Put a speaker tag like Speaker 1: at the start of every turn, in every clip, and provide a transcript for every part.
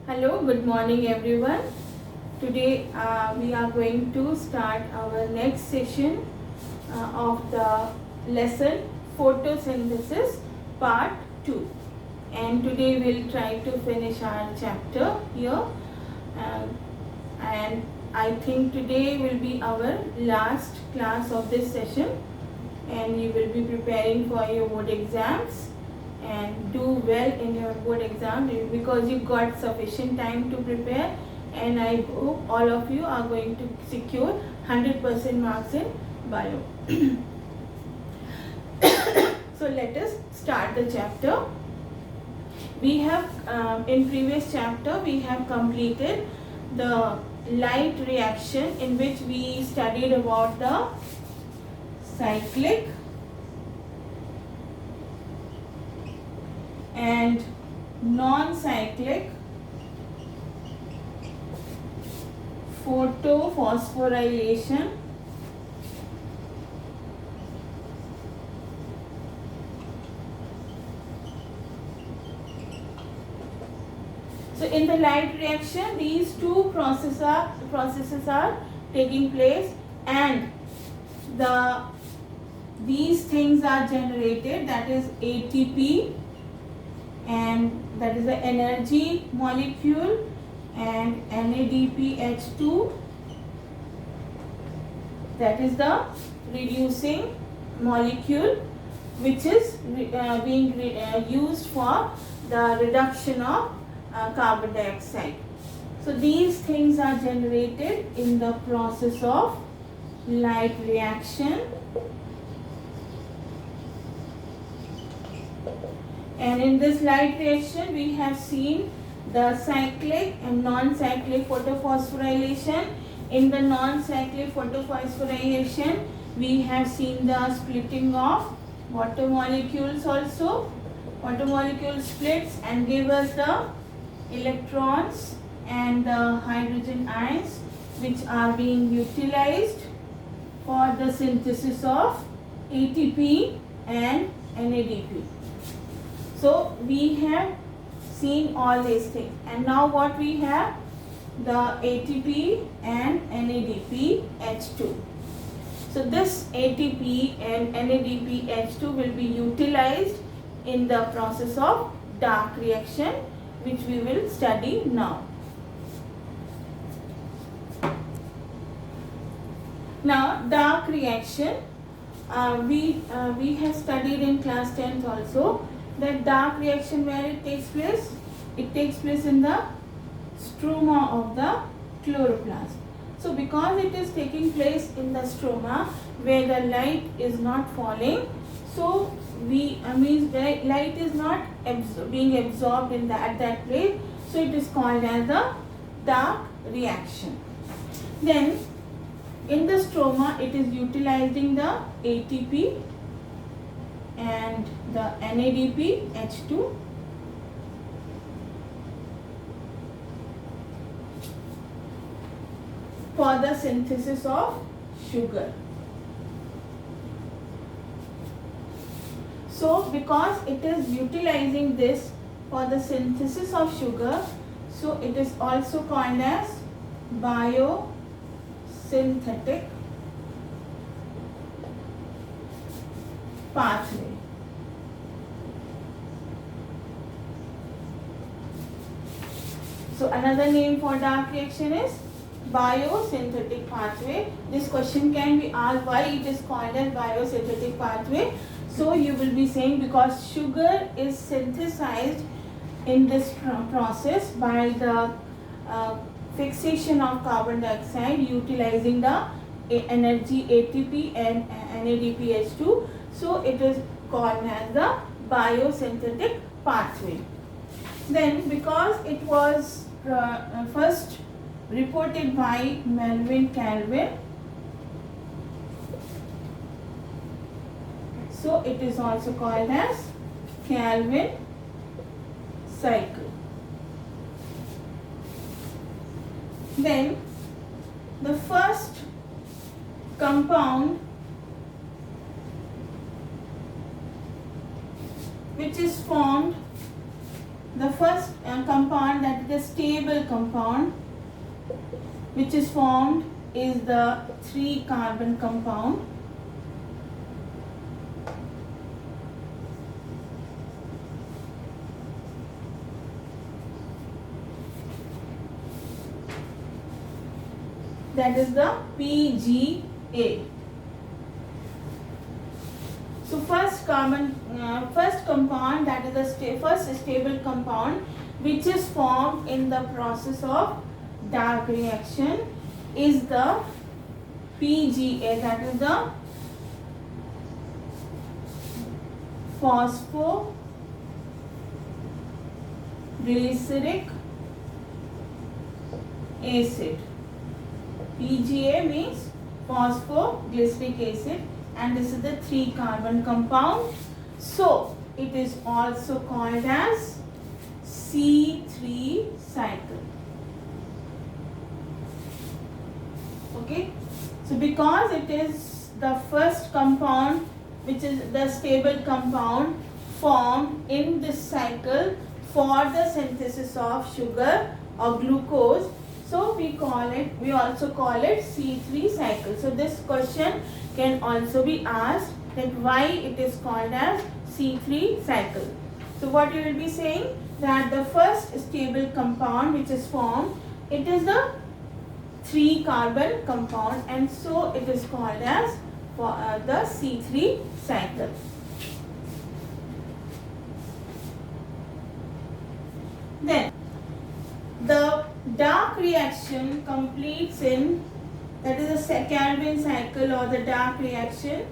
Speaker 1: Hello, good morning everyone. Today we are going to start our next session of the lesson photosynthesis part 2, and today we'll try to finish our chapter here, uh, and I think today will be our last class of this session, and you will be preparing for your board exams and do well in your board exam because you got sufficient time to prepare, and I hope all of you are going to secure 100% marks in bio. So let us start the chapter. We have in previous chapter we have completed the light reaction, in which we studied about the cyclic and non-cyclic photophosphorylation So in the light reaction, these two processes are taking place, and these things are generated, that is ATP, and that is the energy molecule, and NADPH2, that is the reducing molecule, which is being used for the reduction of carbon dioxide. So these things are generated in the process of light reaction, and in this light reaction we have seen the cyclic and non-cyclic photophosphorylation. In the non-cyclic photophosphorylation we have seen the splitting of water molecules also. Water molecule splits and give us the electrons and the hydrogen ions, which are being utilized for the synthesis of ATP and NADP. So we have seen all these things, and now what we have, the ATP and NADPH2. So this ATP and NADPH2 will be utilized in the process of dark reaction, which we will study now. Now dark reaction, we have studied in class 10th also, that dark reaction, where it takes place? It takes place in the stroma of the chloroplast. So because it is taking place in the stroma where the light is not falling, so light is not being absorbed at that place, so it is called as the dark reaction. Then in the stroma it is utilizing the ATP and the NADPH2 for the synthesis of sugar. So because it is utilizing this for the synthesis of sugar, so it is also called as biosynthetic pathway. So another name for dark reaction is biosynthetic pathway. This question can be asked, why it is called as biosynthetic pathway. So you will be saying because sugar is synthesized in this process by the fixation of carbon dioxide utilizing the energy ATP and NADPH2. So it is called as the biosynthetic pathway. Then because it was first reported by Melvin Calvin, so it is also called as Calvin cycle. Then the first compound which is formed the first compound, that is the stable compound, which is formed, is the 3-carbon compound. That is the PGA. So first compound, that is the first stable compound, which is formed in the process of dark reaction, is the PGA, that is the phosphoglyceric acid. PGA means phosphoglyceric acid, and this is the 3-carbon compound. So it is also called as C3 cycle. Okay, so because it is the first compound, which is the stable compound, formed in this cycle for the synthesis of sugar or glucose, so we also call it C3 cycle. So this question can also be asked, that why it is called as C3 cycle. So what you will be saying, that the first stable compound which is formed, it is the 3-carbon compound, and so it is called as the C3 cycle. Then the dark reaction completes in, that is the Calvin cycle or the dark reaction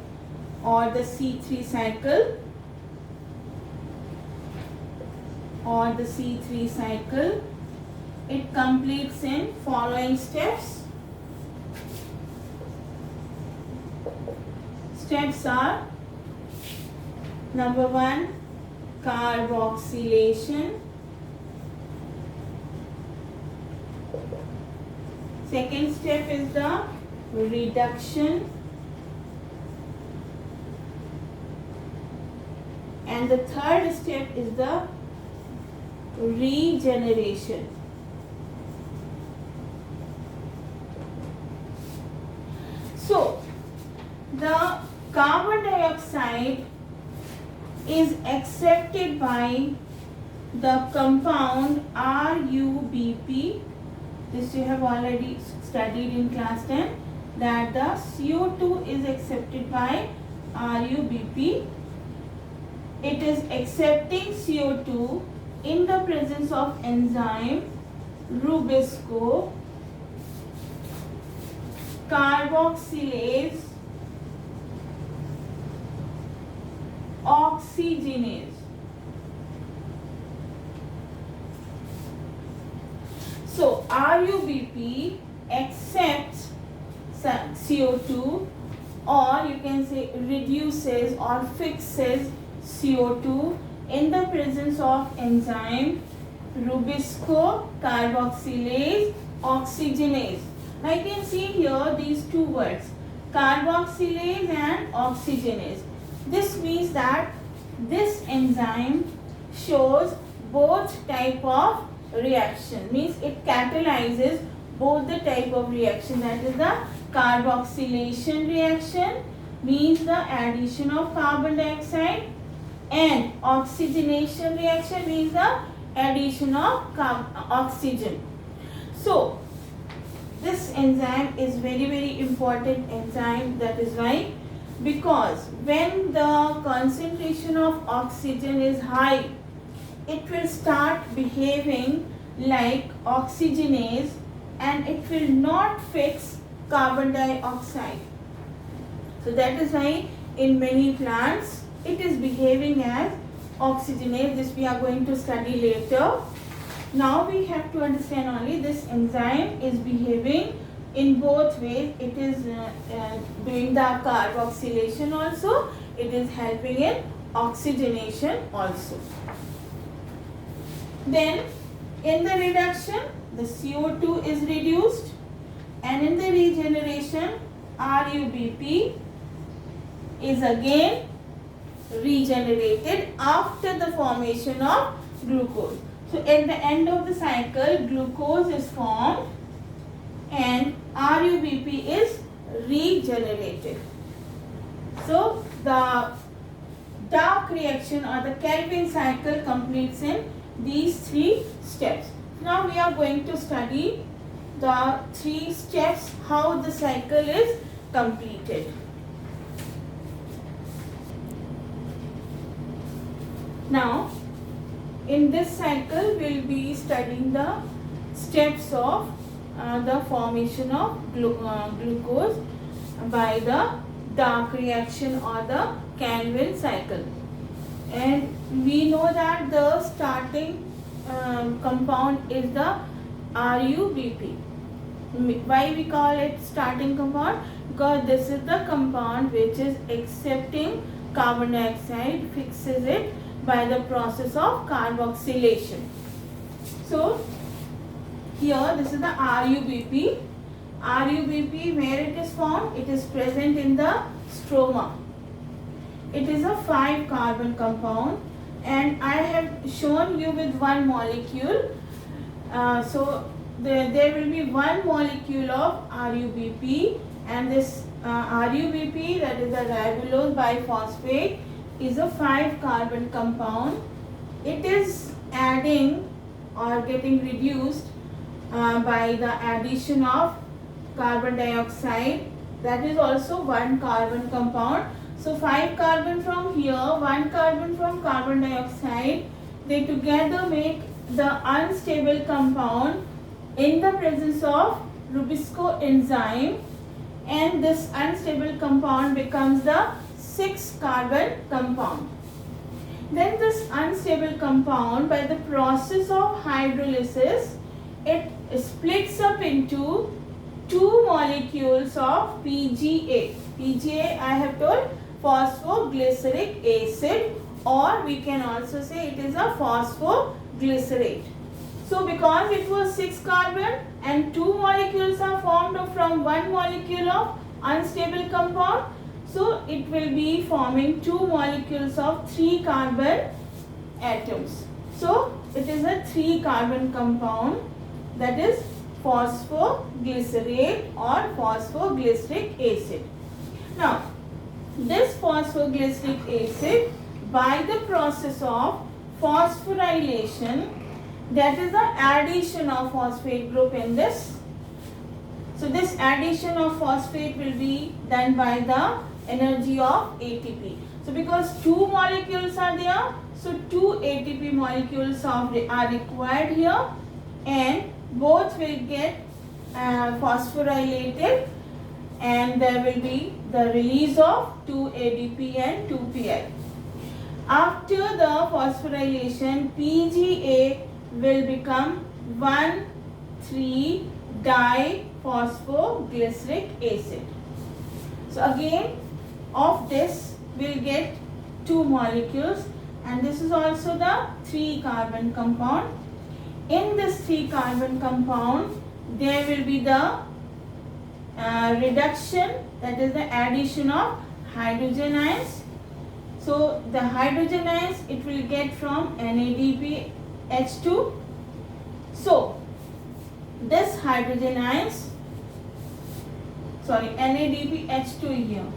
Speaker 1: or the C3 cycle, It completes in following steps. Steps are: number 1, carboxylation. Second step is the reduction. And the third step is the regeneration. So, the carbon dioxide is accepted by the compound RUBP. This you have already studied in class 10, that the CO2 is accepted by RUBP. It is accepting CO2 in the presence of enzyme Rubisco carboxylase oxygenase. So RUBP accepts CO2, or you can say reduces or fixes CO2 in the presence of enzyme Rubisco carboxylase oxygenase. Now you can see here these two words, carboxylase and oxygenase. This means that this enzyme shows both type of reaction, means it catalyzes both the type of reaction, that is the carboxylation reaction, means the addition of carbon dioxide, and oxygenation reaction means the addition of oxygen. So this enzyme is very important enzyme. That is why, because when the concentration of oxygen is high, it will start behaving like oxygenase and it will not fix carbon dioxide. So that is why in many plants it is behaving as oxygenase. This we are going to study later. Now we have to understand only this enzyme is behaving in both ways. It is doing the carboxylation also, it is helping in oxygenation also. Then in the reduction, the CO2 is reduced, and in the regeneration, RUBP is again regenerated after the formation of glucose. So at the end of the cycle, glucose is formed and RUBP is regenerated. So the dark reaction or the Calvin cycle completes in these 3 steps. Now we are going to study the 3 steps, how the cycle is completed. Now in this cycle we will be studying the steps of the formation of glucose by the dark reaction or the Calvin cycle. And we know that the starting compound is the RUBP. Why we call it starting compound? Because this is the compound which is accepting carbon dioxide, fixes it by the process of carboxylation. So here this is the RUBP. RUBP, where it is formed? It is present in the stroma. It is a 5 carbon compound and I have shown you with one molecule. So there will be one molecule of RUBP, and this RUBP, that is the ribulose biphosphate, is a 5 carbon compound. It is adding or getting reduced by the addition of carbon dioxide, that is also 1 carbon compound. So 5 carbon from here, 1 carbon from carbon dioxide, they together make the unstable compound in the presence of Rubisco enzyme, and this unstable compound becomes the 6 carbon compound. Then this unstable compound, by the process of hydrolysis, it splits up into 2 molecules of PGA. PGA I have told, phosphoglyceric acid, or we can also say it is a phosphoglycerate. So because it was 6 carbon and 2 molecules are formed from 1 molecule of unstable compound, so it will be forming 2 molecules of 3 carbon atoms. So it is a 3 carbon compound, that is phosphoglycerate or phosphoglyceric acid. Now this phosphoglyceric acid, by the process of phosphorylation, that is the addition of phosphate group in this. So this addition of phosphate will be done by the energy of ATP. So because 2 molecules are there, so 2 ATP molecules are required here, and both will get phosphorylated, and there will be the release of 2 ADP and 2 PI. After the phosphorylation, PGA will become 1,3-diphosphoglyceric acid. So again, of this we will get 2 molecules, and this is also the 3 carbon compound. In this 3 carbon compound, there will be the reduction, that is the addition of hydrogen ions. So the hydrogen ions it will get from NADPH2. So this hydrogen ions, NADPH2 here.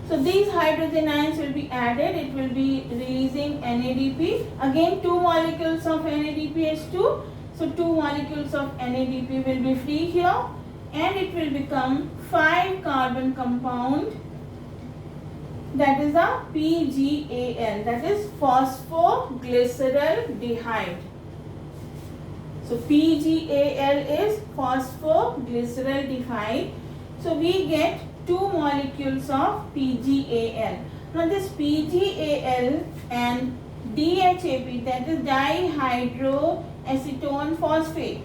Speaker 1: So these hydrogen ions will be added, it will be releasing NADP. Again 2 molecules of NADPH2. So 2 molecules of NADP will be free here, and it will become 5 carbon compound, that is a PGAL, that is phosphoglyceraldehyde. So PGAL is phosphoglyceraldehyde. So we get 2 molecules of PGAL. Now this PGAL and DHAP, that is dihydroacetone phosphate,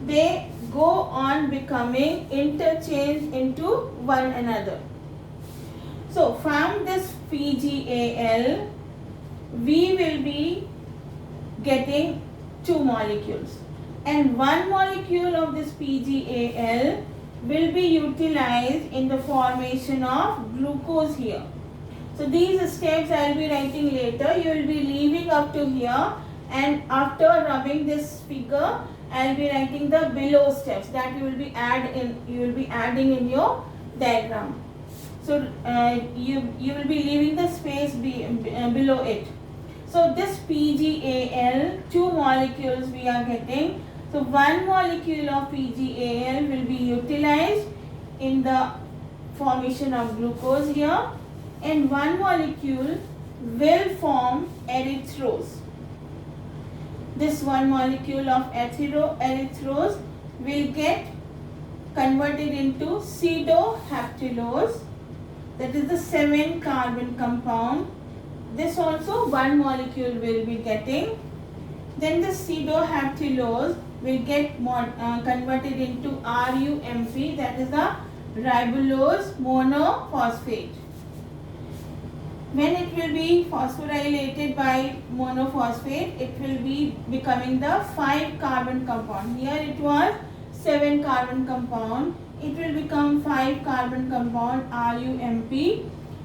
Speaker 1: they go on becoming interchanged into one another. So from this PGAL, we will be getting 2 molecules, and 1 molecule of this PGAL will be utilized in the formation of glucose here. So these steps I will be writing later. You will be leaving up to here, and after rubbing this figure, I will be writing the below steps that you will be adding in your diagram. So you will be leaving the space below it. So this PgAl, 2 molecules we are getting. So 1 molecule of PgAl will be utilized in the formation of glucose here, and 1 molecule will form erythrose. This 1 molecule of erythrose will get converted into pseudohaptylose, that is the 7 carbon compound. This also 1 molecule will be getting. Then the pseudohaptylose will get converted into RUMP, that is the ribulose monophosphate. When it will be phosphorylated by monophosphate, it will be becoming the 5 carbon compound. Here it was 7 carbon compound. It will become 5 carbon compound RUMP.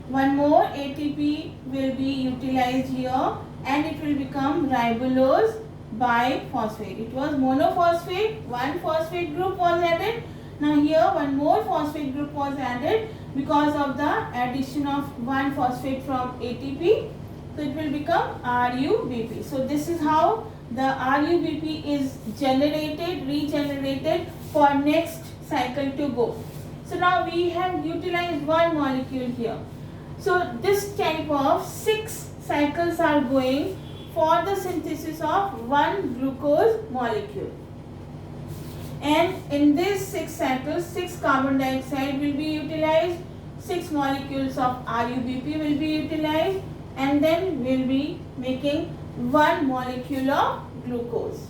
Speaker 1: One more ATP will be utilized here, and it will become ribulose biphosphate. It was monophosphate, 1 phosphate group was added. Now here 1 more phosphate group was added because of the addition of 1 phosphate from ATP. So it will become RUBP. So this is how the RUBP is regenerated for next cycle to go. So now we have utilized 1 molecule here. So this type of 6 cycles are going for the synthesis of 1 glucose molecule. And in these 6 cycles, 6 carbon dioxide will be utilized, 6 molecules of RUBP will be utilized, and then we will be making 1 molecule of glucose.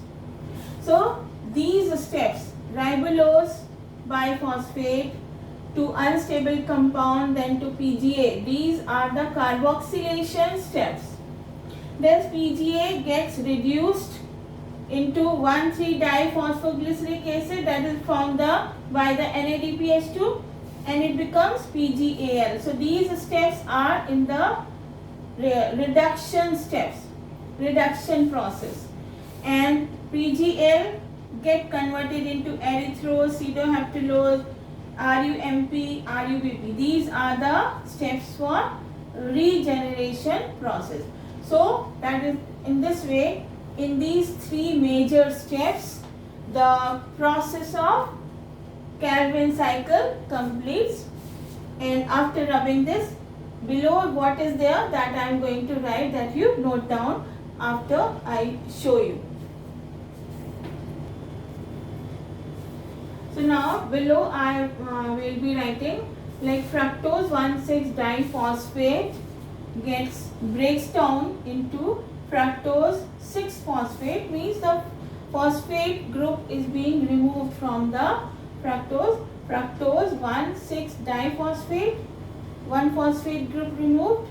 Speaker 1: So these steps, ribulose biphosphate to unstable compound, then to PGA, these are the carboxylation steps. Then PGA gets reduced into 1,3-diphosphoglyceric acid, that is formed by the NADPH2, and it becomes PGAL. So these steps are in the reduction steps, reduction process, and PGL get converted into erythrose, pseudohaptylose, RUMP, RUBP. These are the steps for regeneration process. So that is in this way, in these 3 major steps, the process of Calvin cycle completes. And after rubbing this, below what is there, that I am going to write, that you note down after I show you. So now below I will be writing like fructose 1,6-diphosphate breaks down into fructose 6-phosphate, means the phosphate group is being removed from the fructose. Fructose 1,6-diphosphate, 1 phosphate group removed,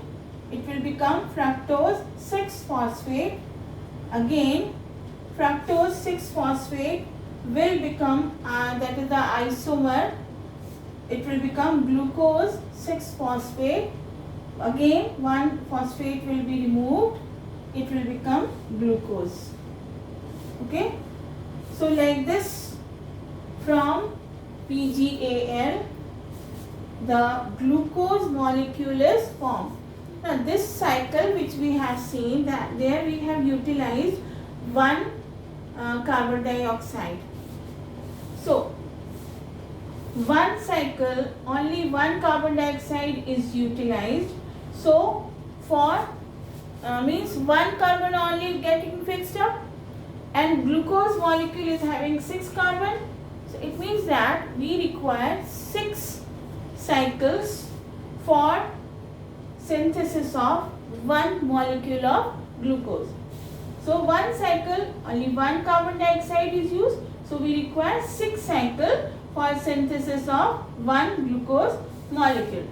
Speaker 1: it will become fructose 6-phosphate. Again fructose 6-phosphate will become that is the isomer, it will become glucose 6-phosphate. Again 1 phosphate will be removed, it will become glucose. Okay, so like this, from PGAL the glucose molecule is formed. Now this cycle which we have seen, that there we have utilized 1 carbon dioxide. So 1 cycle, only 1 carbon dioxide is utilized. So for means 1 carbon only getting fixed up, and glucose molecule is having 6 carbon. So it means that we require 6 cycles for synthesis of 1 molecule of glucose. So 1 cycle, only 1 carbon dioxide is used. So we require 6 cycles for synthesis of 1 glucose molecule.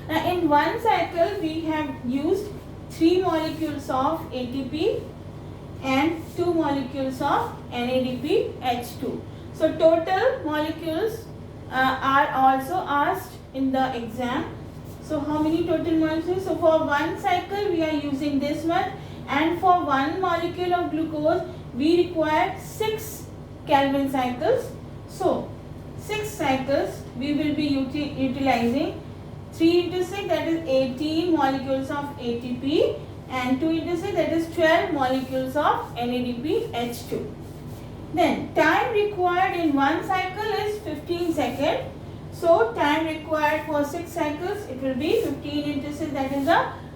Speaker 1: Now in 1 cycle we have used 3 molecules of ATP and 2 molecules of NADPH2. So total molecules are also asked in the exam. So how many total molecules? So for one cycle we are using this one, and for one molecule of glucose we require 6 Calvin cycles. So 6 cycles we will be utilizing 3 into 6, that is 18 molecules of ATP, and 2 into 6, that is 12 molecules of NADPH2. Then time required in one cycle is 15 seconds. So time required for 6 cycles, it will be 15 into 6, that is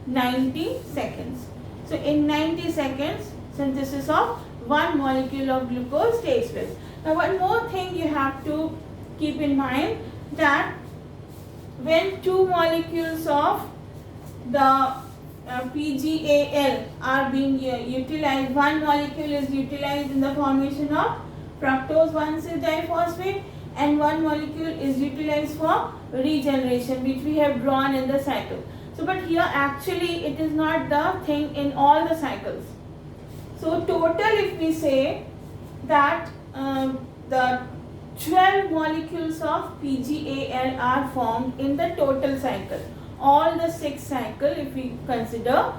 Speaker 1: 90 seconds. So in 90 seconds synthesis of one molecule of glucose takes place. Now one more thing you have to keep in mind, that when 2 molecules of the PGAL are being utilized, one molecule is utilized in the formation of fructose 1,6 diphosphate, and one molecule is utilized for regeneration, which we have drawn in the cycle. So but here actually it is not the thing in all the cycles. So total, if we say that the 12 molecules of PGAL are formed in the total cycle, all the 6 cycle, if we consider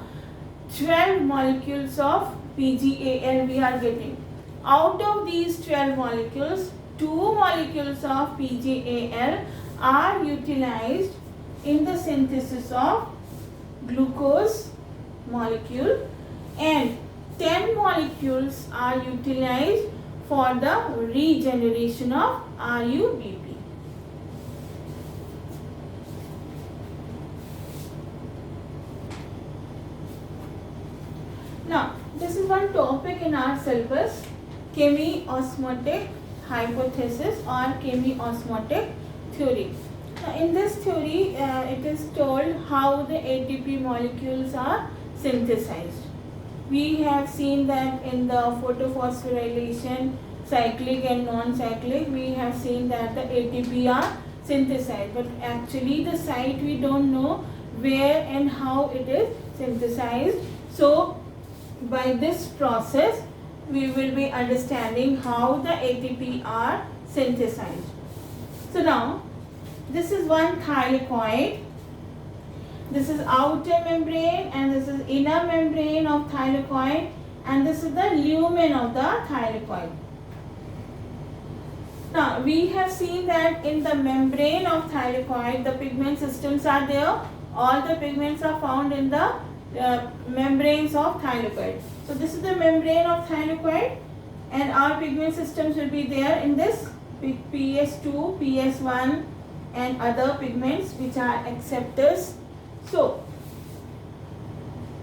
Speaker 1: 12 molecules of PGAL we are getting. Out of these 12 molecules, 2 molecules of PGAL are utilized in the synthesis of glucose molecule, and 10 molecules are utilized for the regeneration of RUBP. Now, this is one topic in our syllabus, chemiosmotic hypothesis or chemiosmotic theory. Now, in this theory, it is told how the ATP molecules are synthesized. We have seen that in the photophosphorylation, cyclic and non-cyclic, we have seen that the ATP are synthesized, but actually the site we don't know where and how it is synthesized. So by this process we will be understanding how the ATP are synthesized. So now this is one thylakoid. This is outer membrane and this is inner membrane of thylakoid, and this is the lumen of the thylakoid. Now we have seen that in the membrane of thylakoid the pigment systems are there. All the pigments are found in the membranes of thylakoid. So this is the membrane of thylakoid, and our pigment systems will be there in this PS2, PS1 and other pigments which are acceptors. So,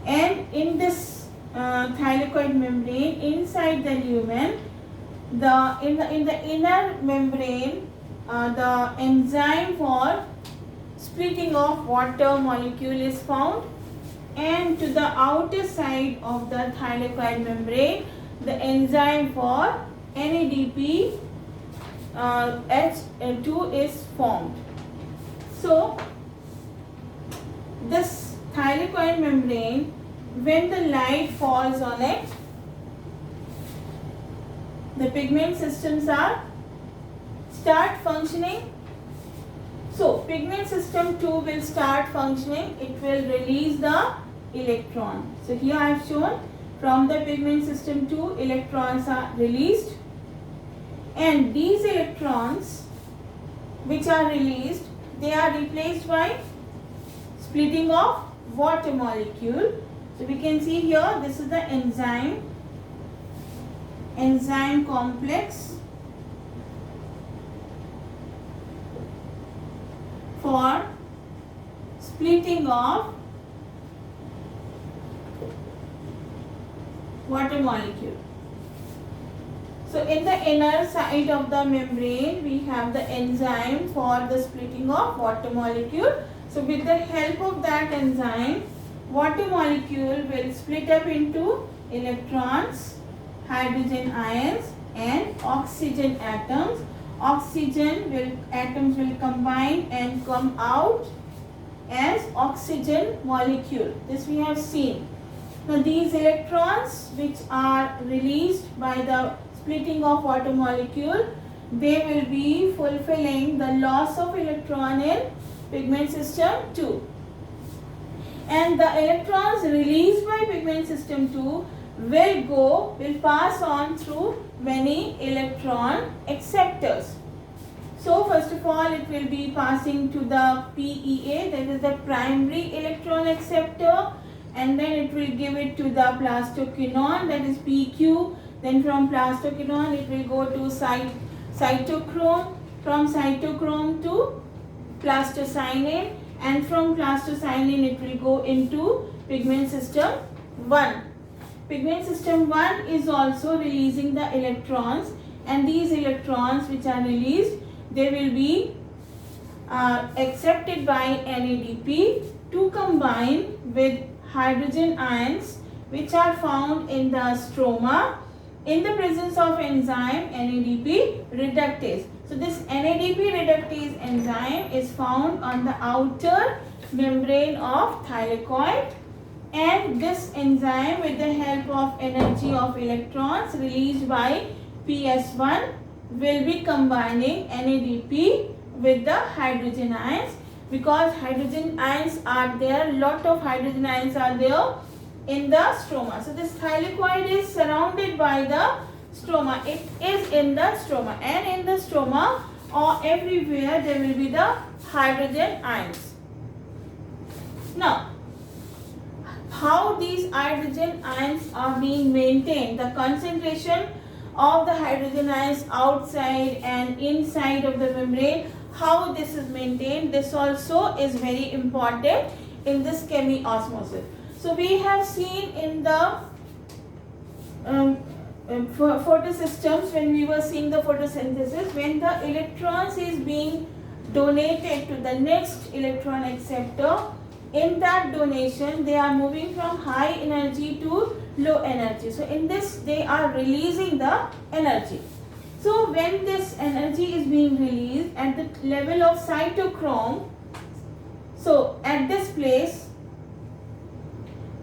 Speaker 1: and in this thylakoid membrane, inside the lumen, in the inner membrane, the enzyme for splitting of water molecule is found, and to the outer side of the thylakoid membrane, the enzyme for NADP H2 is formed. So this thylakoid membrane, when the light falls on it, the pigment systems start functioning. So pigment system 2 will start functioning. It will release the electron. So here I have shown from the pigment system 2 electrons are released, and these electrons which are released, they are replaced by splitting of water molecule. So we can see here, this is the enzyme complex for splitting of water molecule. So in the inner side of the membrane we have the enzyme for the splitting of water molecule. So with the help of that enzyme, water molecule will split up into electrons, hydrogen ions and oxygen atoms. Atoms will combine and come out as oxygen molecule. This we have seen. Now these electrons which are released by the splitting of water molecule, they will be fulfilling the loss of electron in pigment system 2. and the electrons released by pigment system 2 will pass on through many electron acceptors. So first of all, it will be passing to the PEA, that is the primary electron acceptor, and then it will give it to the plastoquinone, that is PQ. Then from plastoquinone it will go to cytochrome, from cytochrome to plastocyanine, and from plastocyanine it will go into pigment system 1. Pigment system 1 is also releasing the electrons, and these electrons which are released, they will be accepted by NADP to combine with hydrogen ions which are found in the stroma in the presence of enzyme NADP reductase. So this NADP reductase enzyme is found on the outer membrane of thylakoid, and this enzyme, with the help of energy of electrons released by PS1, will be combining NADP with the hydrogen ions, because hydrogen ions are there, lot of hydrogen ions are there in the stroma. So this thylakoid is surrounded by the stroma. It is in the stroma, and in the stroma or everywhere there will be the hydrogen ions. Now, how these hydrogen ions are being maintained, the concentration of the hydrogen ions outside and inside of the membrane, how this is maintained, this also is very important in this chemiosmosis. So we have seen in the photosystems, when we were seeing the photosynthesis, when the electrons is being donated to the next electron acceptor, in that donation they are moving from high energy to low energy. So in this they are releasing the energy. So when this energy is being released at the level of cytochrome, so at this place,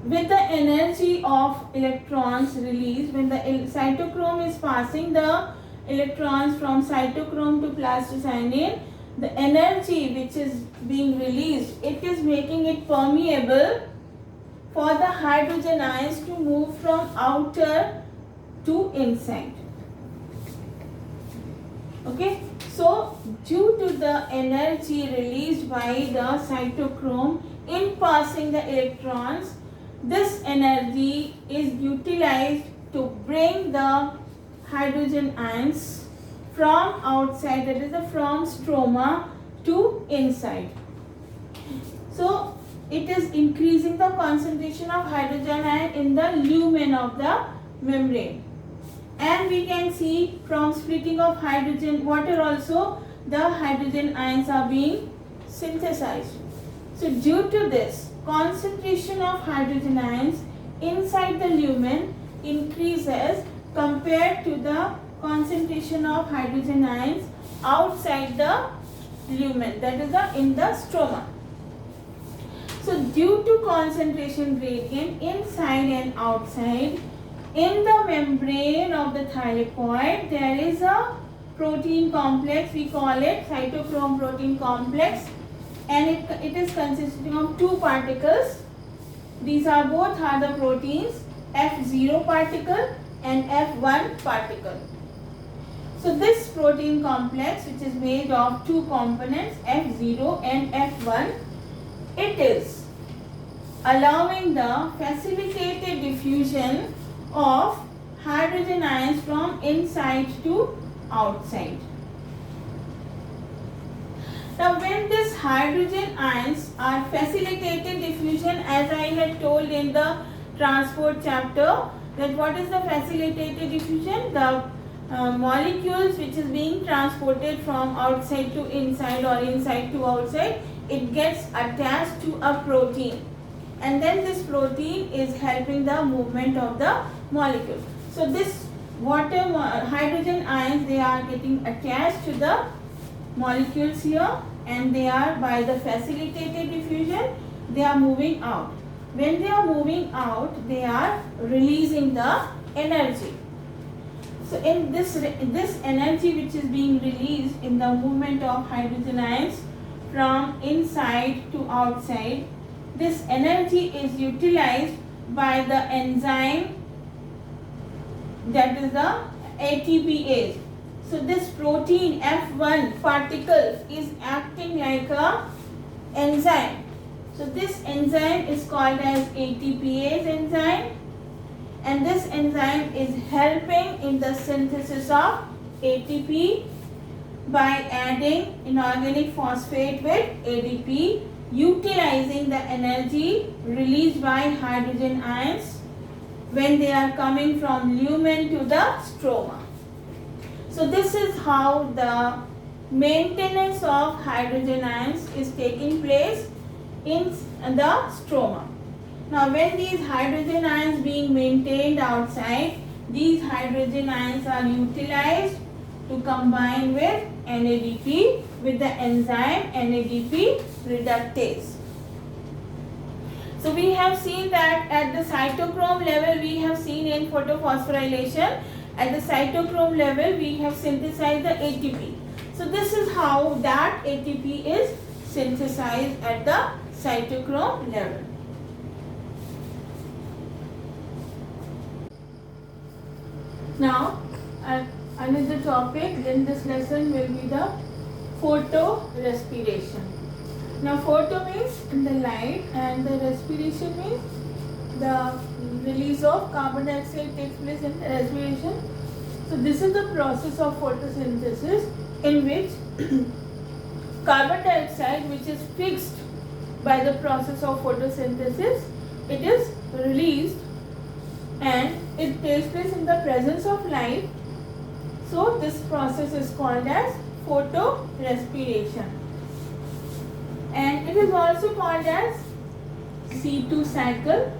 Speaker 1: with the energy of electrons released, when the cytochrome is passing the electrons from cytochrome to plastocyanine, the energy which is being released, it is making it permeable for the hydrogen ions to move from outer to inside. Okay, so due to the energy released by the cytochrome in passing the electrons, this energy is utilized to bring the hydrogen ions from outside, that is from stroma to inside. So it is increasing the concentration of hydrogen ion in the lumen of the membrane. And we can see from splitting of hydrogen water also, the hydrogen ions are being synthesized. So due to this, concentration of hydrogen ions inside the lumen increases compared to the concentration of hydrogen ions outside the lumen, that is in the stroma. So due to concentration gradient inside and outside, in the membrane of the thylakoid there is a protein complex, we call it cytochrome protein complex, and it is consisting of two particles. These are both are the proteins, F0 particle and F1 particle. So this protein complex, which is made of two components, F0 and F1, it is allowing the facilitated diffusion of hydrogen ions from inside to outside. Now when this hydrogen ions are facilitated diffusion, as I had told in the transport chapter, that what is the facilitated diffusion? The molecules which is being transported from outside to inside or inside to outside, it gets attached to a protein, and then this protein is helping the movement of the molecule. So this hydrogen ions, they are getting attached to the molecules here, and they are, by the facilitated diffusion, they are moving out. When they are moving out, they are releasing the energy. So in this energy which is being released in the movement of hydrogen ions from inside to outside, this energy is utilized by the enzyme, that is the ATPase. So this protein F1 particle is acting like a enzyme. So this enzyme is called as ATPase enzyme, and this enzyme is helping in the synthesis of ATP by adding inorganic phosphate with ADP, utilizing the energy released by hydrogen ions when they are coming from lumen to the stroma. So this is how the maintenance of hydrogen ions is taking place in the stroma. Now when these hydrogen ions being maintained outside, these hydrogen ions are utilized to combine with NADP with the enzyme NADP reductase. So we have seen that at the cytochrome level, we have seen in photophosphorylation, at the cytochrome level we have synthesized the ATP. So this is how that ATP is synthesized at the cytochrome level. Now another topic in this lesson will be the photorespiration. Now photo means in the light and the respiration means the release of carbon dioxide takes place in the respiration. So this is the process of photosynthesis in which carbon dioxide, which is fixed by the process of photosynthesis, it is released and it takes place in the presence of light. So this process is called as photorespiration, and it is also called as C2 cycle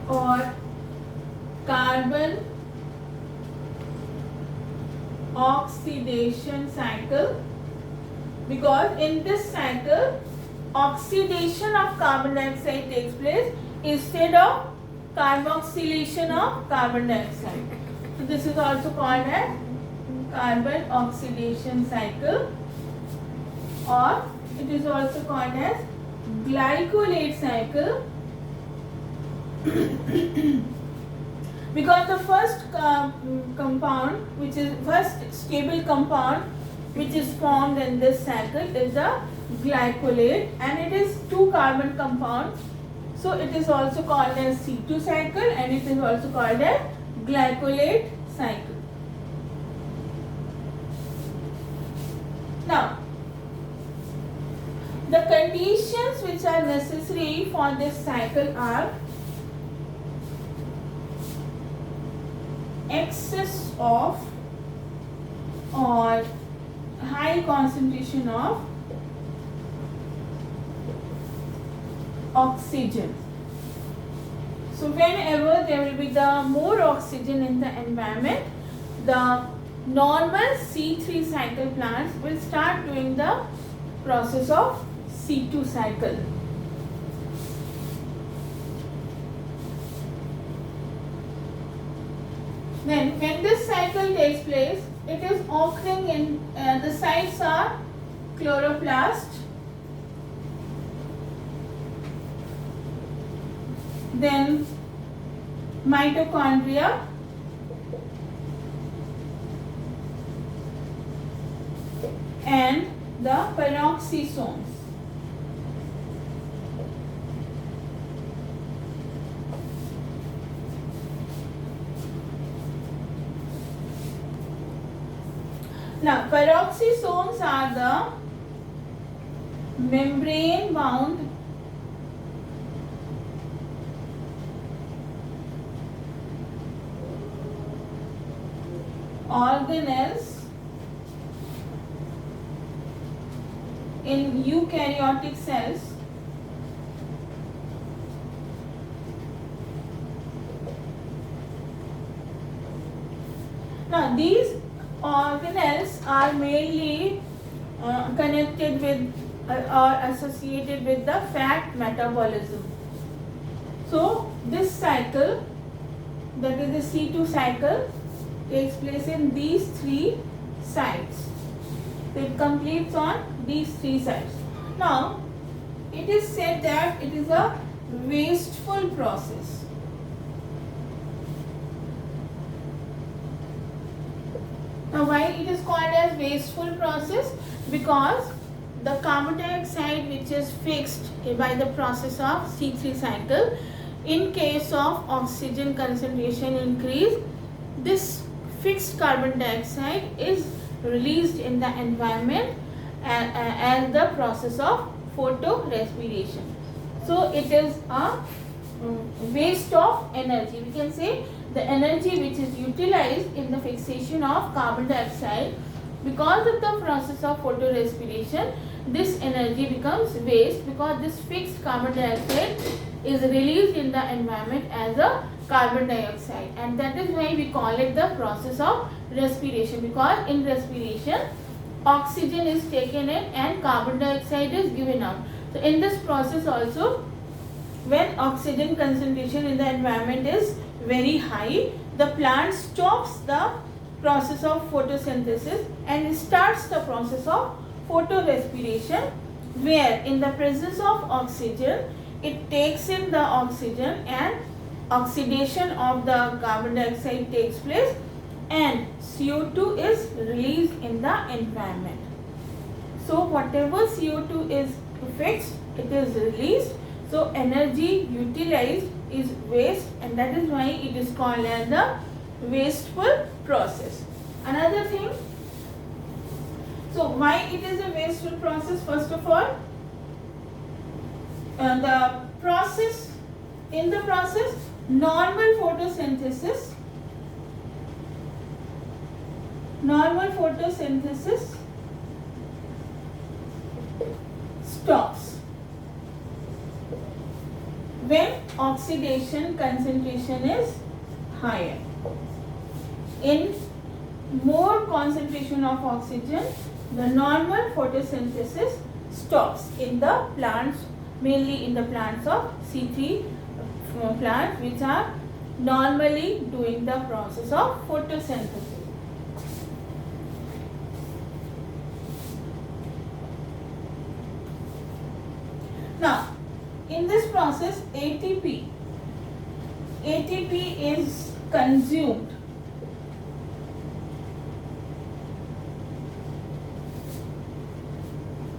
Speaker 1: or carbon oxidation cycle, because in this cycle oxidation of carbon dioxide takes place instead of carboxylation of carbon dioxide. So this is also called as carbon oxidation cycle, or it is also called as glycolate cycle because the first compound, which is first stable compound which is formed in this cycle is the glycolate, and it is 2 carbon compound. So it is also called as C2 cycle and it is also called as glycolate cycle. Now, the conditions which are necessary for this cycle are excess of or high concentration of oxygen. So whenever there will be the more oxygen in the environment, the normal C3 cycle plants will start doing the process of C2 cycle. Then when this cycle takes place, it is occurring in the sites are chloroplast, then mitochondria, and the peroxisomes. Now, peroxisomes are the membrane bound organelles in eukaryotic cells Now these organelles are mainly connected with or associated with the fat metabolism. So this cycle, that is the C2 cycle, takes place in these 3 sites. So it completes on these 3 sites. Now, it is said that it is a wasteful process. Now, why it is called as wasteful process? Because the carbon dioxide which is fixed by the process of C3 cycle, in case of oxygen concentration increase, this fixed carbon dioxide is released in the environment and the process of photorespiration. So it is a waste of energy. We can say the energy which is utilized in the fixation of carbon dioxide, because of the process of photorespiration, this energy becomes waste, because this fixed carbon dioxide is released in the environment as a carbon dioxide, and that is why we call it the process of respiration, because in respiration oxygen is taken in and carbon dioxide is given out. So in this process also, when oxygen concentration in the environment is very high, the plant stops the process of photosynthesis and starts the process of photorespiration, where in the presence of oxygen it takes in the oxygen and oxidation of the carbon dioxide takes place and CO2 is released in the environment. So whatever CO2 is fixed, it is released. So energy utilized is waste, and that is why it is called as the wasteful process. Another thing, so why it is a wasteful process? First of all, the process, in the process, normal photosynthesis stops when oxidation concentration is higher. In more concentration of oxygen, the normal photosynthesis stops in the plants, mainly in the plants of C3 plants, which are normally doing the process of photosynthesis. Now, in this process, ATP is consumed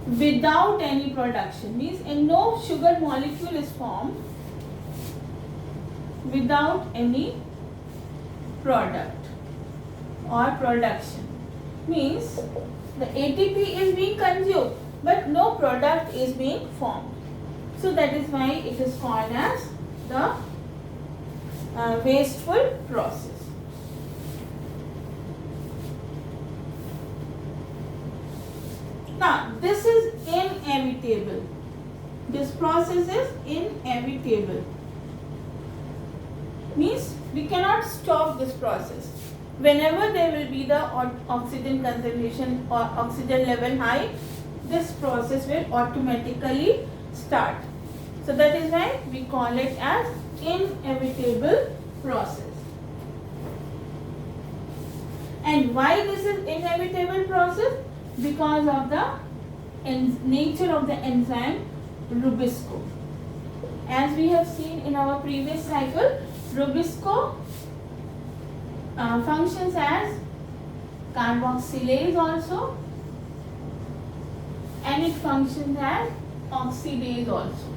Speaker 1: without any production, means and no sugar molecule is formed without any product or production, means the ATP is being consumed but no product is being formed. So that is why it is called as the wasteful process. Now, this is inevitable. This process is inevitable. Means we cannot stop this process. Whenever there will be the oxygen concentration or oxygen level high, this process will automatically start. So that is why we call it as inevitable process. And why this is inevitable process? Because of the nature of the enzyme Rubisco. As we have seen in our previous cycle, Rubisco functions as carboxylase also, and it functions as oxidase also.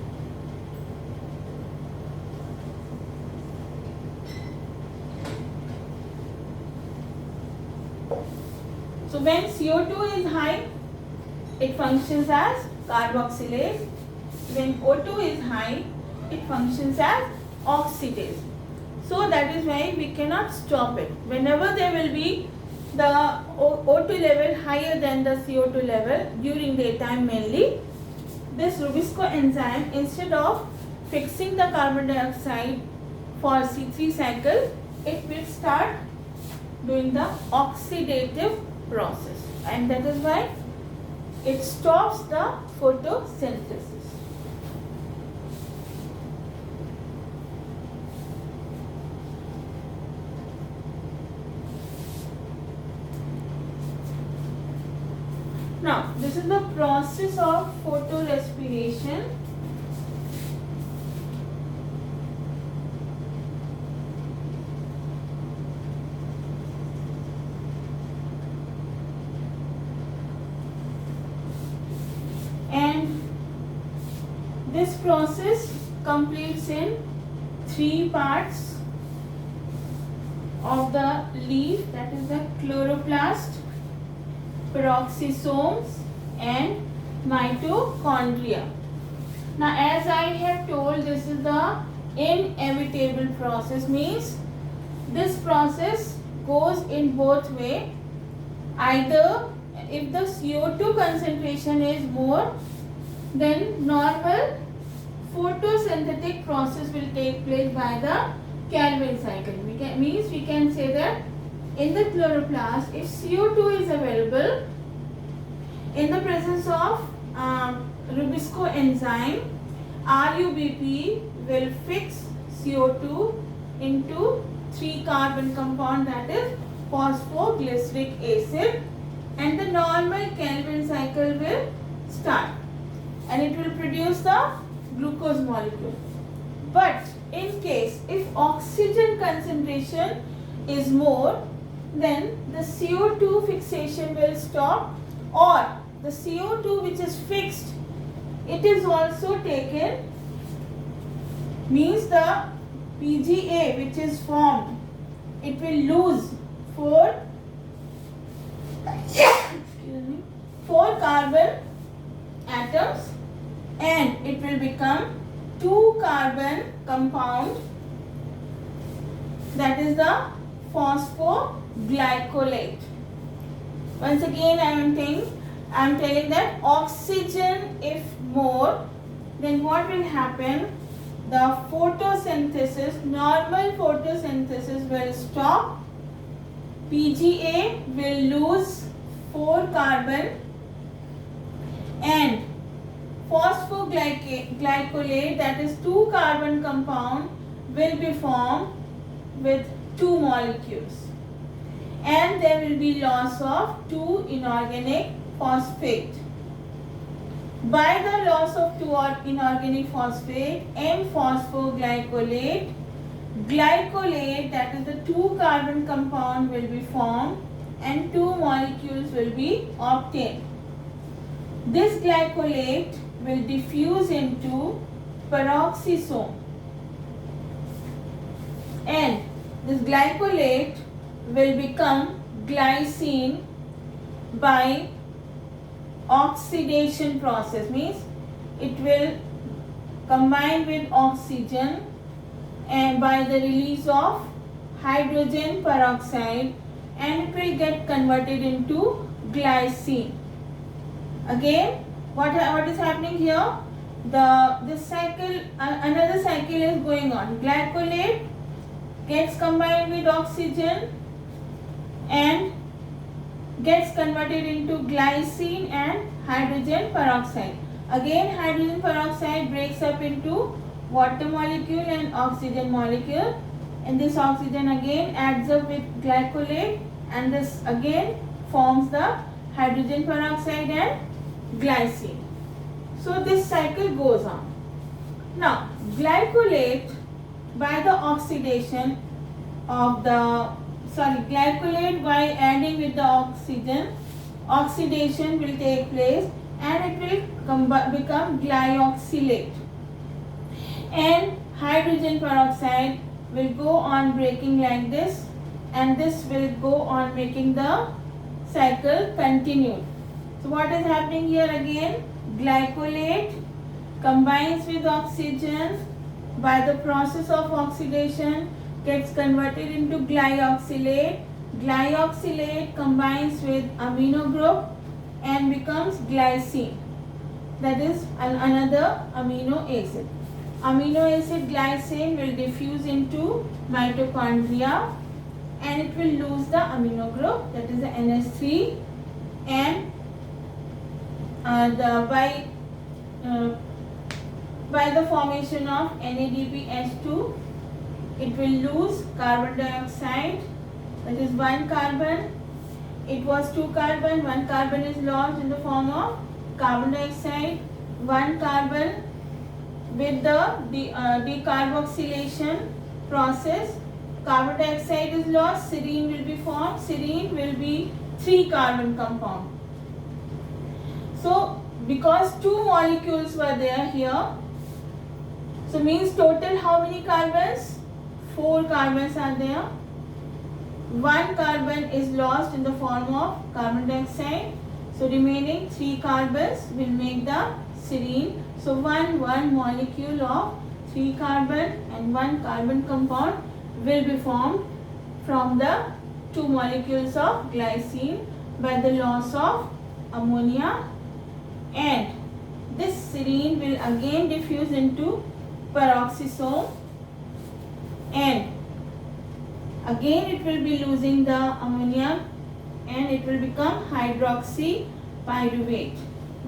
Speaker 1: So when CO2 is high, it functions as carboxylase. When O2 is high, it functions as oxidase. So that is why we cannot stop it. Whenever there will be the O2 level higher than the CO2 level during daytime mainly, this Rubisco enzyme, instead of fixing the carbon dioxide for C3 cycle, it will start doing the oxidative process, and that is why it stops the photosynthesis. Now, this is the process of photorespiration. And this process completes in 3 parts of the leaf, that is the chloroplast, peroxisomes and mitochondria. Now, as I have told, this is the inevitable process, means this process goes in both way. Either if the CO2 concentration is more, then normal photosynthetic process will take place by the Calvin cycle. We can say that in the chloroplast, if CO2 is available, in the presence of Rubisco enzyme, RUBP will fix CO2 into 3 carbon compound, that is phosphoglyceric acid, and the normal Calvin cycle will start and it will produce the glucose molecule. But in case if oxygen concentration is more, then the CO2 fixation will stop, or the CO2 which is fixed, it is also taken, means the PGA which is formed, it will lose 4 carbon atoms and it will become 2 carbon compound, that is the phosphoglycolate. Once again I am telling that oxygen if more, then what will happen? The photosynthesis, normal photosynthesis will stop, PGA will lose 4 carbon and phosphoglycolate, that is 2 carbon compound, will be formed with 2 molecules, and there will be loss of 2 inorganic phosphate. By the loss of 2 inorganic phosphate, M-phosphoglycolate, glycolate, that is the 2 carbon compound, will be formed and 2 molecules will be obtained. This glycolate will diffuse into peroxisome, and this glycolate will become glycine by oxidation process, means it will combine with oxygen and by the release of hydrogen peroxide, and it will get converted into glycine. Again, what is happening here? This cycle, another cycle is going on. Glycolate gets combined with oxygen and gets converted into glycine and hydrogen peroxide. Again, hydrogen peroxide breaks up into water molecule and oxygen molecule, and this oxygen again adds up with glycolate, and this again forms the hydrogen peroxide and glycine. So this cycle goes on. Now, glycolate by the oxidation of the glycolate by adding with the oxygen, oxidation will take place and it will become glyoxylate, and hydrogen peroxide will go on breaking like this, and this will go on making the cycle continue. So what is happening here again? Glycolate combines with oxygen, by the process of oxidation gets converted into glyoxylate. Glyoxylate combines with amino group and becomes glycine, that is another amino acid. Amino acid glycine will diffuse into mitochondria and it will lose the amino group, that is the NH3, and by the formation of NADPH2, it will lose carbon dioxide, that is 1 carbon, it was 2 carbon, 1 carbon is lost in the form of carbon dioxide, 1 carbon with the decarboxylation process, carbon dioxide is lost, serine will be formed, serine will be 3 carbon compound. So because 2 molecules were there here, so means total how many carbons? 4 carbons are there. 1 carbon is lost in the form of carbon dioxide. So remaining 3 carbons will make the serine. So one molecule of 3 carbon and 1 carbon compound will be formed from the 2 molecules of glycine by the loss of ammonia, and this serine will again diffuse into peroxisome, and again it will be losing the ammonia and it will become hydroxypyruvate,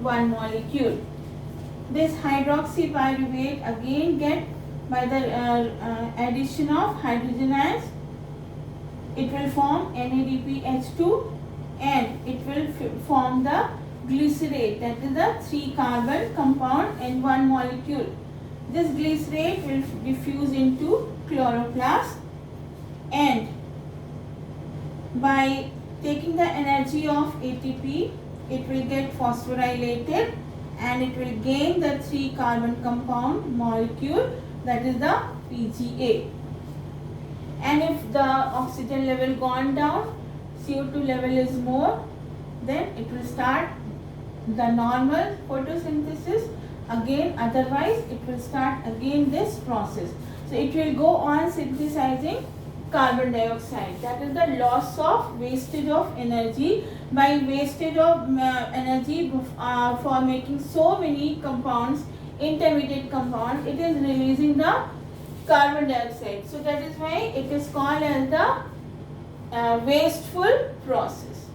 Speaker 1: 1 molecule. This hydroxypyruvate again get by the addition of hydrogen ions, it will form NADPH2 and it will form the glycerate, that is the 3 carbon compound and 1 molecule. This glycerate will diffuse into chloroplast, and by taking the energy of ATP, it will get phosphorylated and it will gain the 3 carbon compound molecule, that is the PGA. And if the oxygen level gone down, CO2 level is more, then it will start the normal photosynthesis again, otherwise it will start again this process. So it will go on synthesizing carbon dioxide, that is the loss of wastage of energy. By wastage of energy for making so many compounds, intermediate compounds, it is releasing the carbon dioxide. So that is why it is called as the wasteful process.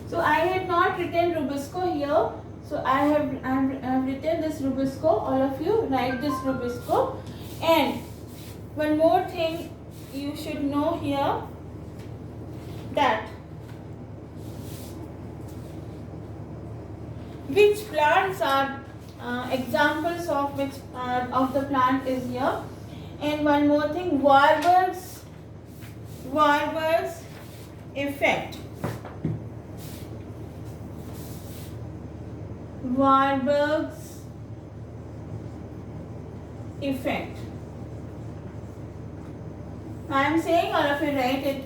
Speaker 1: So I had not written Rubisco here. So I have written this Rubisco. All of you write this Rubisco. And one more thing you should know here, that which plants are examples of which of the plant is here. And one more thing, Warburg's effect. Warburg's effect. I am saying, all of you write it.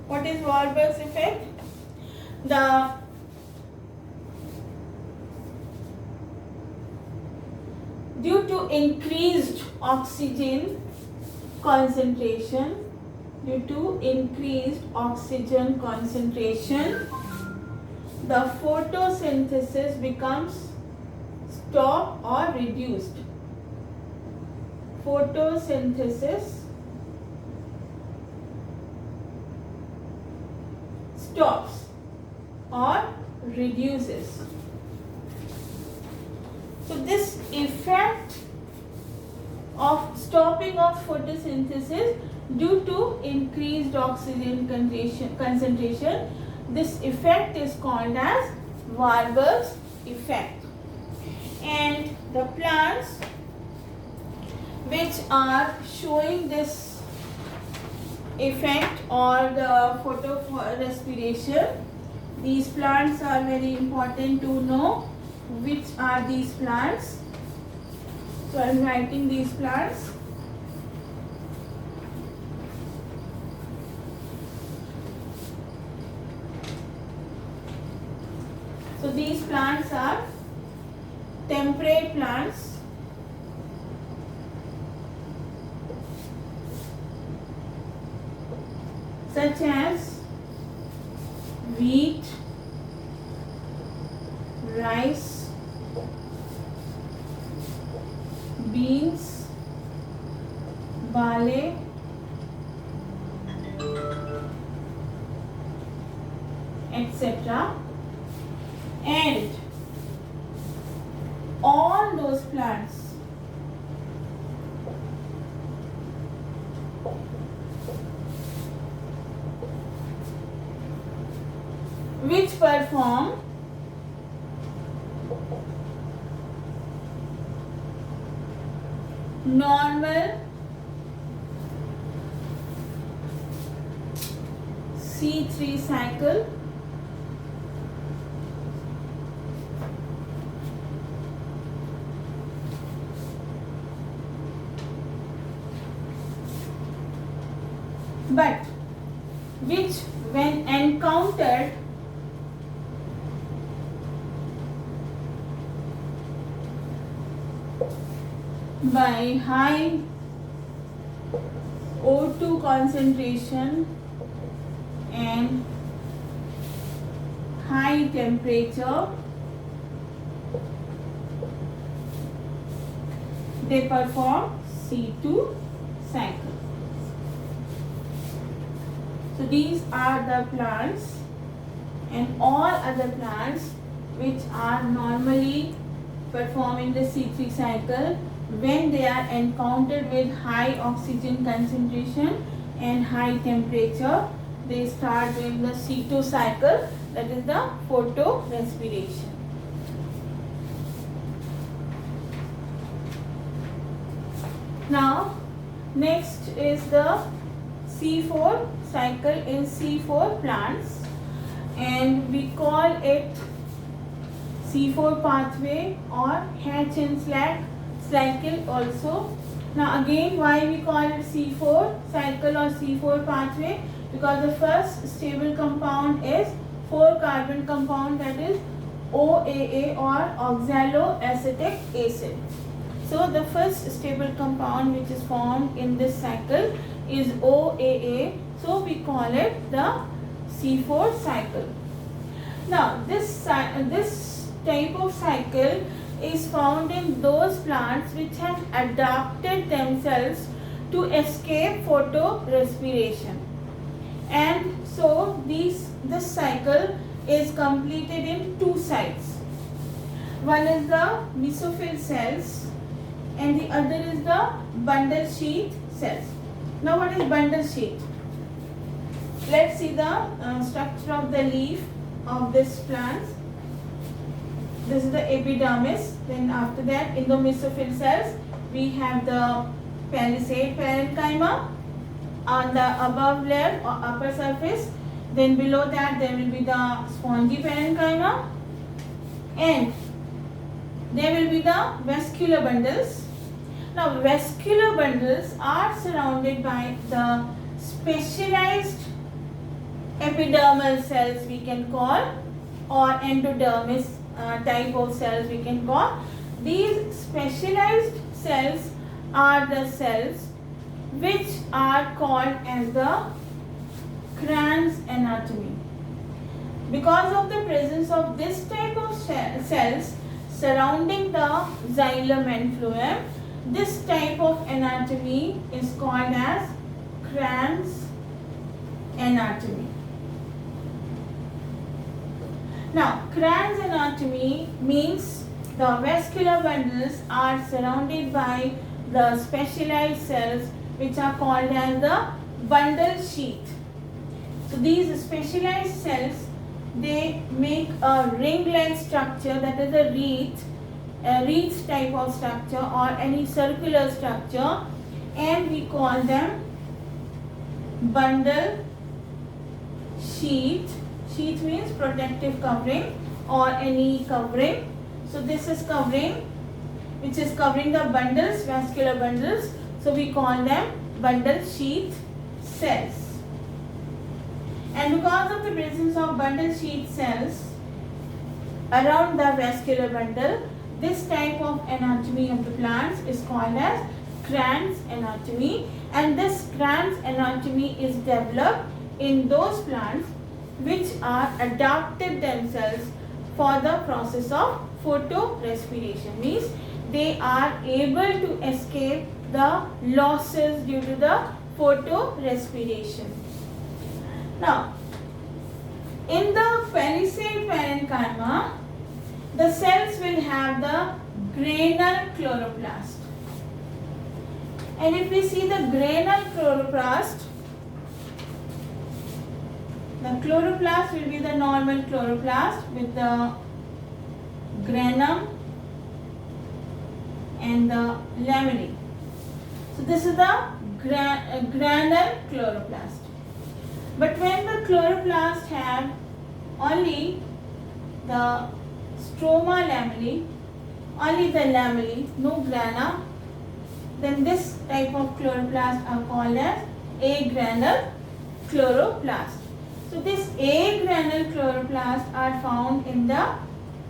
Speaker 1: What is Warburg's effect? Due to increased oxygen concentration, the photosynthesis becomes stopped or reduced. Photosynthesis stops or reduces. So this effect of stopping of photosynthesis due to increased oxygen concentration, this effect is called as Warburg's effect. And the plants which are showing this effect or the photorespiration, these plants are very important to know. Which are these plants? So I am writing these plants. So these plants are temperate plants, such as wheat, rice, beans, barley, etc. And all those plants normal C3 cycle but which when encountered by high O2 concentration and high temperature, they perform C2 cycle. So these are the plants, and all other plants which are normally performing the C3 cycle, when they are encountered with high oxygen concentration and high temperature, they start doing the C2 cycle, that is the photorespiration. Now next is the C4 cycle in C4 plants, and we call it C4 pathway or Hatch and Slack cycle also. Now again, why we call it C4 cycle or C4 pathway? Because the first stable compound is 4-carbon compound, that is OAA or oxaloacetic acid. So the first stable compound which is formed in this cycle is OAA, so we call it the C4 cycle. Now this type of cycle is found in those plants which have adapted themselves to escape photorespiration, and so this cycle is completed in two sites. One is the mesophyll cells and the other is the bundle sheath cells. Now what is bundle sheath? Let's see the structure of the leaf of this plant. This is the epidermis. Then after that, in the mesophyll cells, we have the palisade parenchyma on the above layer or upper surface. Then below that, there will be the spongy parenchyma, and there will be the vascular bundles. Now, vascular bundles are surrounded by the specialized epidermal cells, we can call, or endodermis type of cells we can call. These specialized cells are the cells which are called as the Kranz anatomy. Because of the presence of this type of cells surrounding the xylem and phloem, this type of anatomy is called as Kranz anatomy. Now, Kranz anatomy means the vascular bundles are surrounded by the specialized cells which are called as the bundle sheath. So these specialized cells, they make a ring-like structure, that is a wreath type of structure or any circular structure, and we call them bundle sheath. Sheath means protective covering or any covering. So this is covering which is covering the bundles, vascular bundles. So we call them bundle sheath cells. And because of the presence of bundle sheath cells around the vascular bundle, this type of anatomy of the plants is called as Kranz anatomy, and this Kranz anatomy is developed in those plants which are adapted themselves for the process of photorespiration. Means they are able to escape the losses due to the photorespiration. Now, in the palisade parenchyma, the cells will have the granule chloroplast. And if we see the granule chloroplast, the chloroplast will be the normal chloroplast with the granum and the lamellae. So this is the granule chloroplast. But when the chloroplast have only the stroma lamellae, only the lamellae, no grana, then this type of chloroplast are called as agranule chloroplast. So this agranule chloroplast are found in the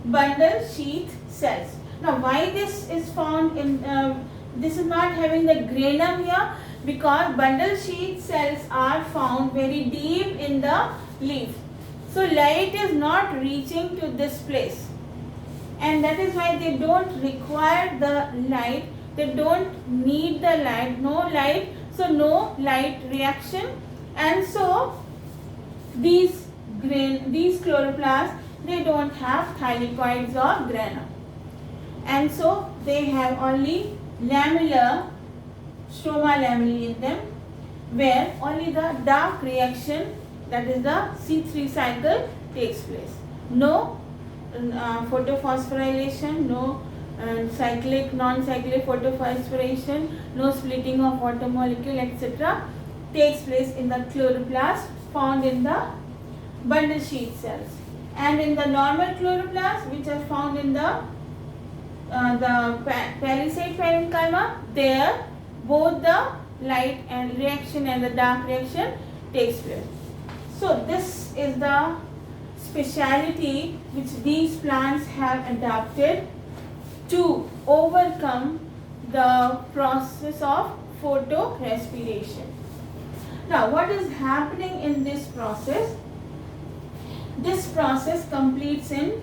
Speaker 1: bundle sheath cells. Now why this is found in, this is not having the granum here, because bundle sheath cells are found very deep in the leaf. So light is not reaching to this place, and that is why they don't require the light, they don't need the light, no light, so no light reaction, and so these chloroplasts, they don't have thylakoids or grana, and so they have only lamellar stroma lamellae in them, where only the dark reaction, that is the C3 cycle, takes place. No photophosphorylation, no cyclic, non-cyclic photophosphorylation, no splitting of water molecule, etc. takes place in the chloroplast found in the bundle sheath cells. And in the normal chloroplasts, which are found in the palisade parenchyma, there both the light and reaction and the dark reaction takes place. So this is the speciality which these plants have adapted to overcome the process of photorespiration. Now what is happening in this process? This process completes in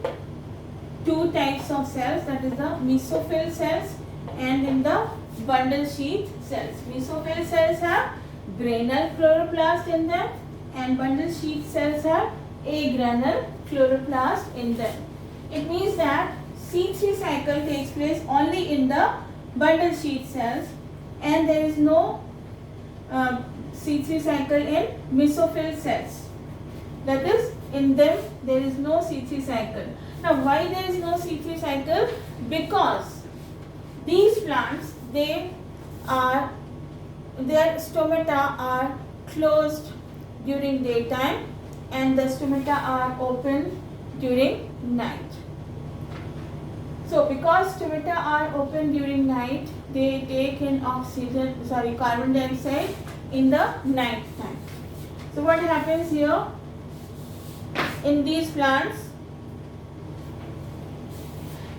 Speaker 1: two types of cells, that is the mesophyll cells and in the bundle sheath cells. Mesophyll cells have granule chloroplast in them and bundle sheath cells have agranule chloroplast in them. It means that C3 cycle takes place only in the bundle sheath cells and there is no C3 cycle in mesophyll cells. That is, in them there is no C3 cycle. Now why there is no C3 cycle? Because these plants, their stomata are closed during daytime and the stomata are open during night. So because stomata are open during night, they take in carbon dioxide in the night time. So what happens here in these plants?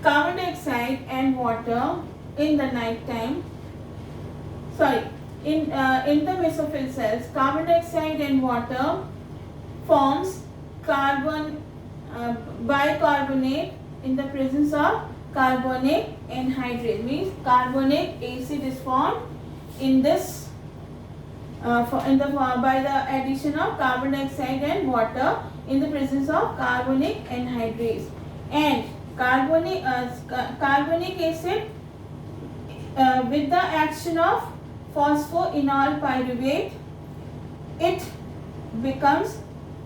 Speaker 1: Carbon dioxide and water in the night time, in the mesophyll cells, carbon dioxide and water forms bicarbonate in the presence of carbonic anhydrase. Means carbonic acid is formed in this by the addition of carbon dioxide and water in the presence of carbonic anhydrase. And carbonic acid with the action of phosphoenol pyruvate, it becomes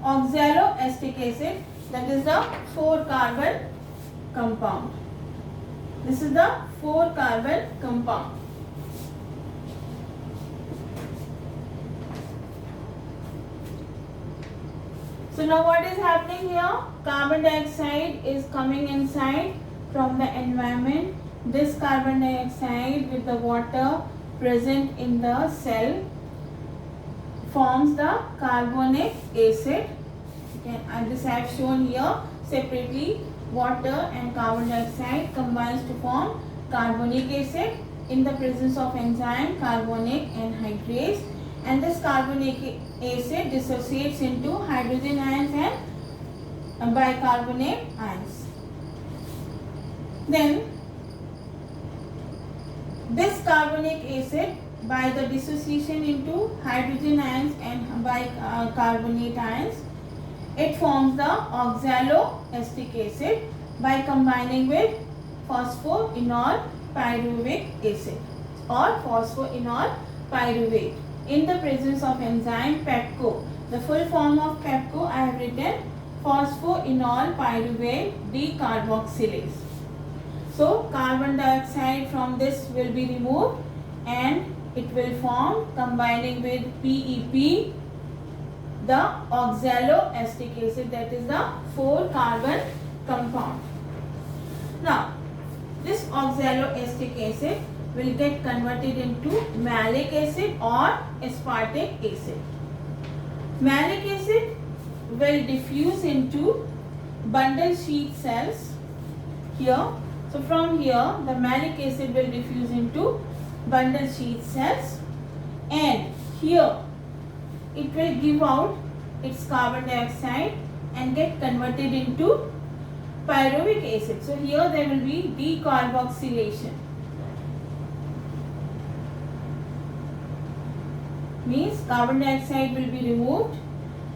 Speaker 1: oxaloacetic acid, that is the 4-carbon compound. This is the 4-carbon compound. So now what is happening here? Carbon dioxide is coming inside from the environment. This carbon dioxide with the water present in the cell forms the carbonic acid. Okay, and this I have shown here separately. Water and carbon dioxide combines to form carbonic acid in the presence of enzyme carbonic anhydrase, and this carbonic acid dissociates into hydrogen ions and bicarbonate ions. Then this carbonic acid, by the dissociation into hydrogen ions and bicarbonate ions, it forms the oxaloacetic acid by combining with phosphoenol pyruvic acid or phosphoenol pyruvate in the presence of enzyme PEPCO. The full form of PEPCO I have written phosphoenol pyruvate decarboxylase. So carbon dioxide from this will be removed and it will form, combining with PEP, the oxaloacetic acid, that is the 4-carbon compound. Now, this oxaloacetic acid will get converted into malic acid or aspartic acid. Malic acid will diffuse into bundle sheath cells here. So from here, the malic acid will diffuse into bundle sheath cells, and here it will give out its carbon dioxide and get converted into pyruvic acid. So here there will be decarboxylation. Means carbon dioxide will be removed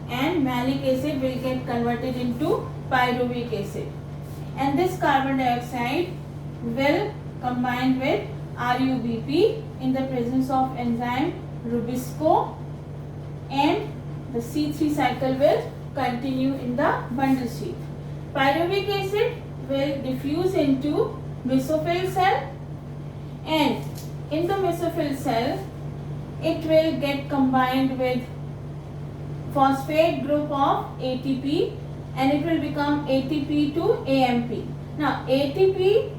Speaker 1: and malic acid will get converted into pyruvic acid. And this carbon dioxide will combine with RUBP in the presence of enzyme Rubisco, and the C3 cycle will continue in the bundle sheath. Pyruvic acid will diffuse into mesophyll cell, and in the mesophyll cell it will get combined with phosphate group of ATP, and it will become ATP to AMP. Now ATP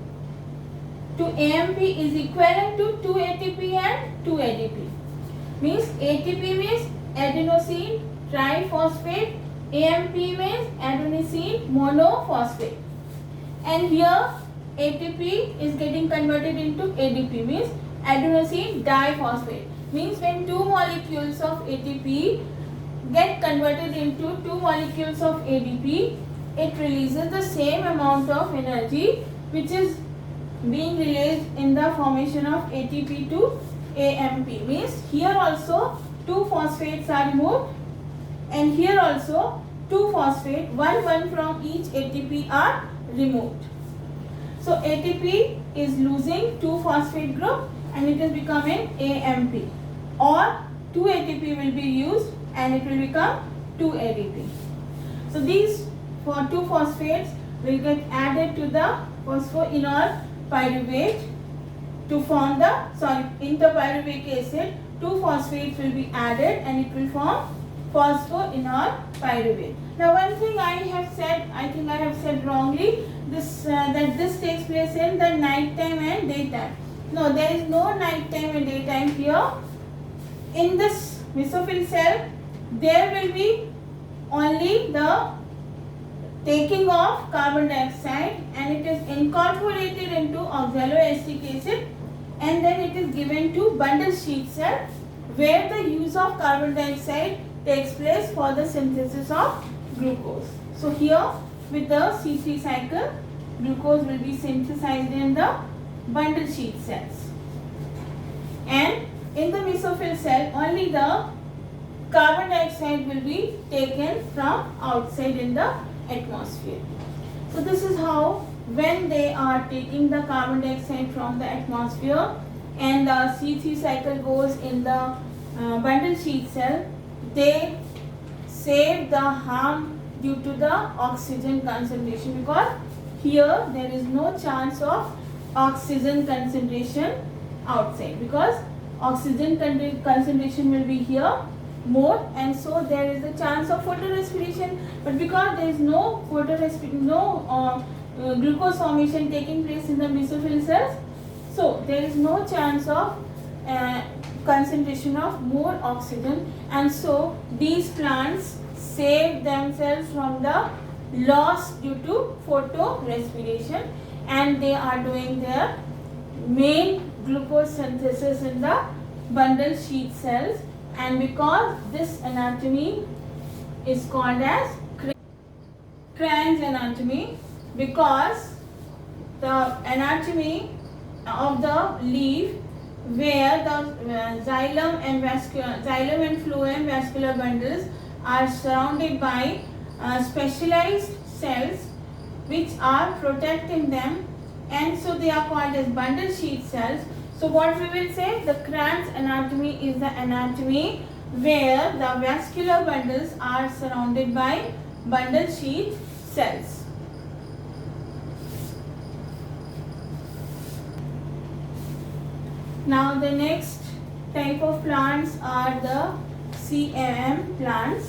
Speaker 1: to AMP is equivalent to 2 ATP and 2 ADP. Means ATP means adenosine triphosphate, AMP means adenosine monophosphate, and here ATP is getting converted into ADP, means adenosine diphosphate. Means when 2 molecules of ATP get converted into 2 molecules of ADP, it releases the same amount of energy which is being released in the formation of ATP to AMP. Means here also 2 phosphates are removed, and here also 2 phosphate, one from each ATP are removed. So ATP is losing 2 phosphate group and it is becoming AMP, or 2 ATP will be used and it will become 2 ADP. So these 2 phosphates will get added to the phosphoenol pyruvate to form the interpyruvic acid. 2 phosphates will be added and it will form phosphoenol pyruvate. Now one thing I have said, I think I have said wrongly, that this takes place in the night time and daytime. No, there is no night time and daytime here. In this mesophyll cell, there will be only the taking of carbon dioxide, and it is incorporated into oxaloacetic acid, and then it is given to bundle sheath cell, where the use of carbon dioxide takes place for the synthesis of glucose. So here with the C3 cycle, glucose will be synthesized in the bundle sheath cells, and in the mesophyll cell only the carbon dioxide will be taken from outside in the atmosphere. So this is how, when they are taking the carbon dioxide from the atmosphere and the C3 cycle goes in the bundle sheath cell, they save the harm due to the oxygen concentration, because here there is no chance of oxygen concentration outside, because oxygen concentration will be here more, and so there is a chance of photorespiration, but because there is no glucose formation taking place in the mesophyll cells, so there is no chance of concentration of more oxygen, and so these plants save themselves from the loss due to photorespiration, and they are doing their main glucose synthesis in the bundle sheath cells. And because this anatomy is called as Crane's anatomy, because the anatomy of the leaf where the xylem and phloem vascular bundles are surrounded by specialized cells which are protecting them, and so they are called as bundle sheath cells. So what we will say, the Crane's anatomy is the anatomy where the vascular bundles are surrounded by bundle sheath cells. Now the next type of plants are the CAM plants.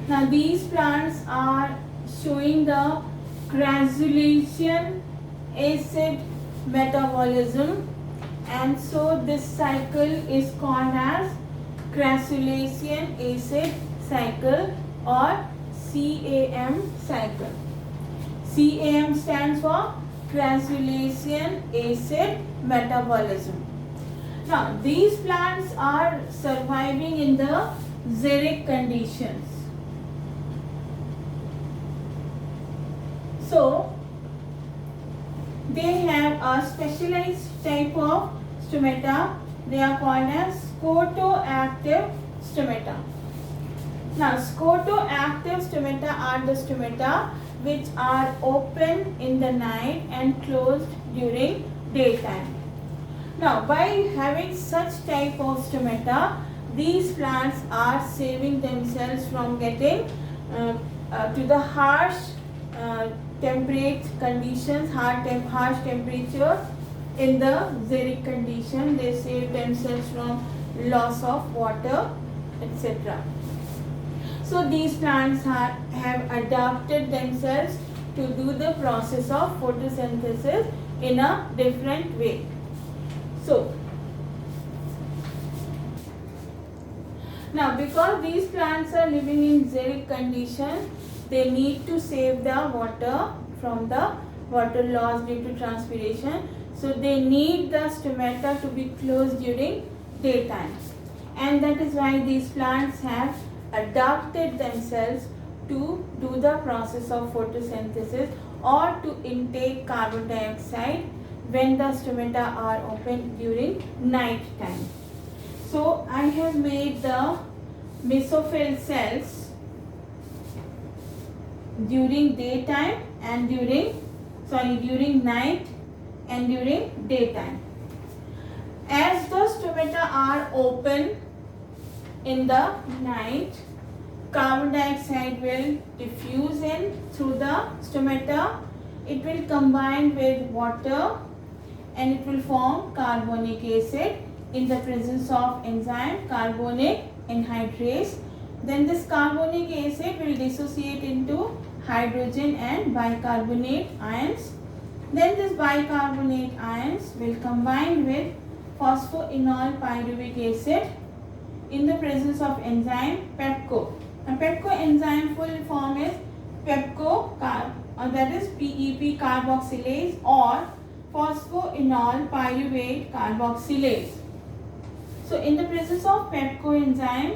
Speaker 1: Now these plants are showing the crassulacean acid metabolism, and so this cycle is called as crassulacean acid cycle or CAM cycle. CAM stands for crassulacean acid metabolism. Now these plants are surviving in the xeric conditions. So they have a specialized type of stomata. They are called as scotoactive stomata. Now scotoactive stomata are the stomata which are open in the night and closed during daytime. Now by having such type of stomata, these plants are saving themselves from getting to the harsh temperate conditions, harsh temperature in the xeric condition. They save themselves from loss of water, etc. So these plants have adapted themselves to do the process of photosynthesis in a different way. So now because these plants are living in xeric condition, they need to save the water from the water loss due to transpiration. So they need the stomata to be closed during daytime, and that is why these plants have adapted themselves to do the process of photosynthesis or to intake carbon dioxide when the stomata are open during night time. So I have made the mesophyll cells during daytime and during night and during daytime. As the stomata are open in the night, carbon dioxide will diffuse in through the stomata. It will combine with water and it will form carbonic acid in the presence of enzyme carbonic anhydrase. Then this carbonic acid will dissociate into hydrogen and bicarbonate ions. Then this bicarbonate ions will combine with phosphoenol pyruvic acid in the presence of enzyme PEPCO. And PEPCO enzyme full form is PEPCO, that is PEP carboxylase or phosphoenol pyruvate carboxylase. So in the presence of PEPCO enzyme,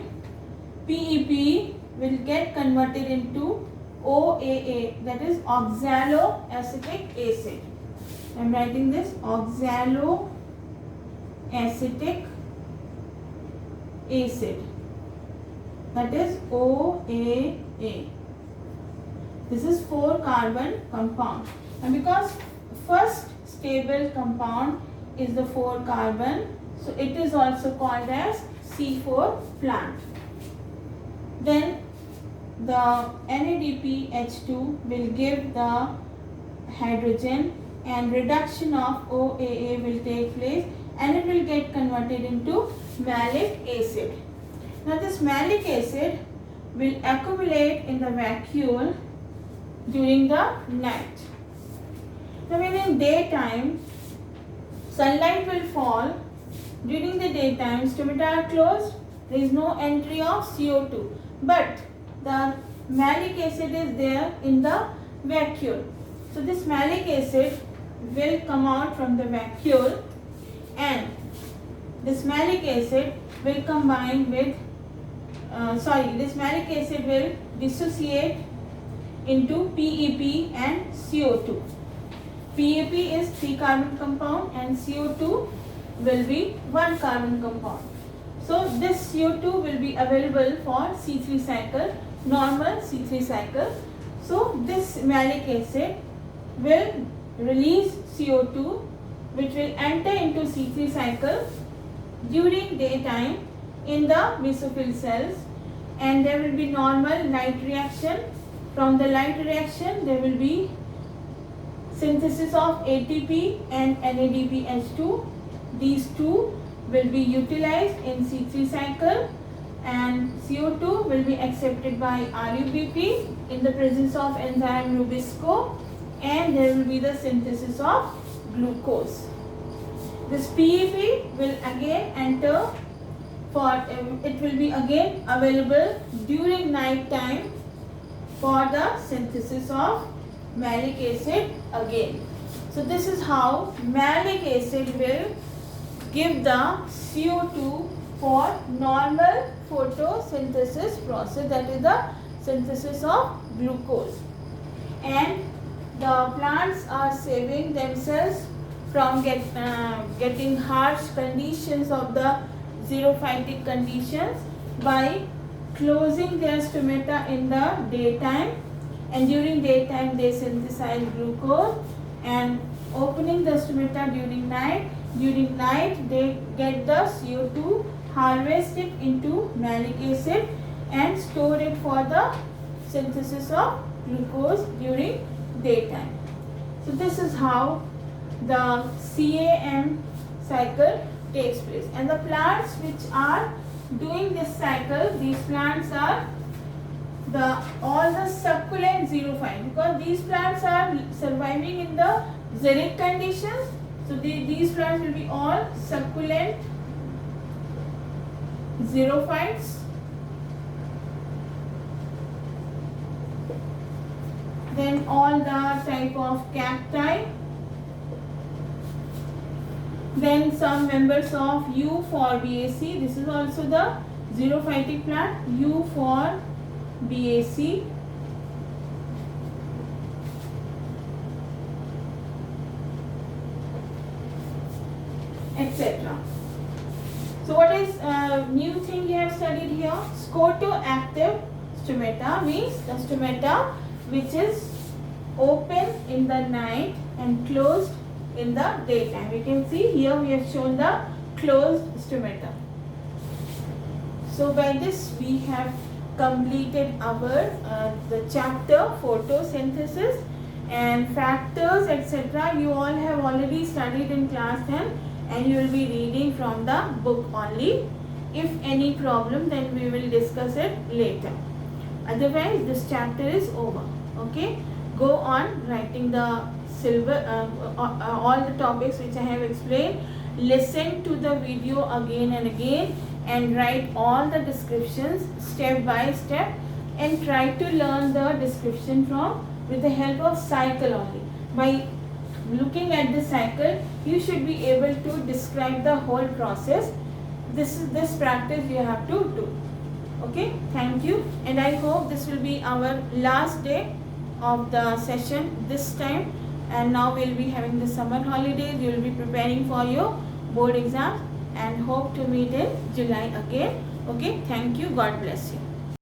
Speaker 1: PEP will get converted into OAA, that is oxaloacetic acid. I am writing this oxaloacetic acid, that is OAA. This is 4-carbon compound, and because first stable compound is the 4-carbon, so it is also called as C4 plant. Then the NADPH2 will give the hydrogen and reduction of OAA will take place and it will get converted into malic acid. Now this malic acid will accumulate in the vacuole during the night. Now when in daytime sunlight will fall, during the daytime stomata are closed, there is no entry of CO2, but the malic acid is there in the vacuole. So this malic acid will come out from the vacuole and this malic acid will combine with this malic acid will dissociate into PEP and CO2. PEP is 3-carbon compound and CO2 will be 1-carbon compound. So this CO2 will be available for C3 cycle, normal C3 cycle. So this malic acid will release CO2 which will enter into C3 cycle during daytime in the mesophyll cells, and there will be normal light reaction. From the light reaction there will be synthesis of ATP and NADPH2. These two will be utilized in C3 cycle, and CO2 will be accepted by RUBP in the presence of enzyme Rubisco, and there will be the synthesis of glucose. This PEP will again enter for it will be again available during night time for the synthesis of malic acid again. So this is how malic acid will give the CO2 for normal photosynthesis process, that is the synthesis of glucose. And the plants are saving themselves from getting harsh conditions of the xerophytic conditions by closing their stomata in the daytime, and during daytime they synthesize glucose, and opening the stomata during night. During night they get the CO2, harvest it into malic acid and store it for the synthesis of glucose during daytime. So this is how the CAM cycle takes place. And the plants which are doing this cycle, these plants are all the succulent xerophyte, because these plants are surviving in the xeric conditions. So these plants will be all succulent xerophytes. Then all the type of cacti. Then some members of Euphorbiaceae. This is also the xerophytic plant, Euphorbiaceae. Etc. So what is new thing you have studied here? Scotoactive stomata means the stomata which is open in the night and closed in the daytime. You can see here we have shown the closed stomata. So by this we have completed our the chapter photosynthesis and factors etc. You all have already studied in class 10, and you will be reading from the book only. If any problem, then we will discuss it later. Otherwise this chapter is over. Okay, go on writing the all the topics which I have explained. Listen to the video again and again and write all the descriptions step by step, and try to learn the description from with the help of cycle only. By looking at the cycle, you should be able to describe the whole process. This practice you have to do. Okay, thank you, and I hope this will be our last day of the session this time. And now we'll be having the summer holidays. You will be preparing for your board exams, and hope to meet in July again. Okay, thank you. God bless you.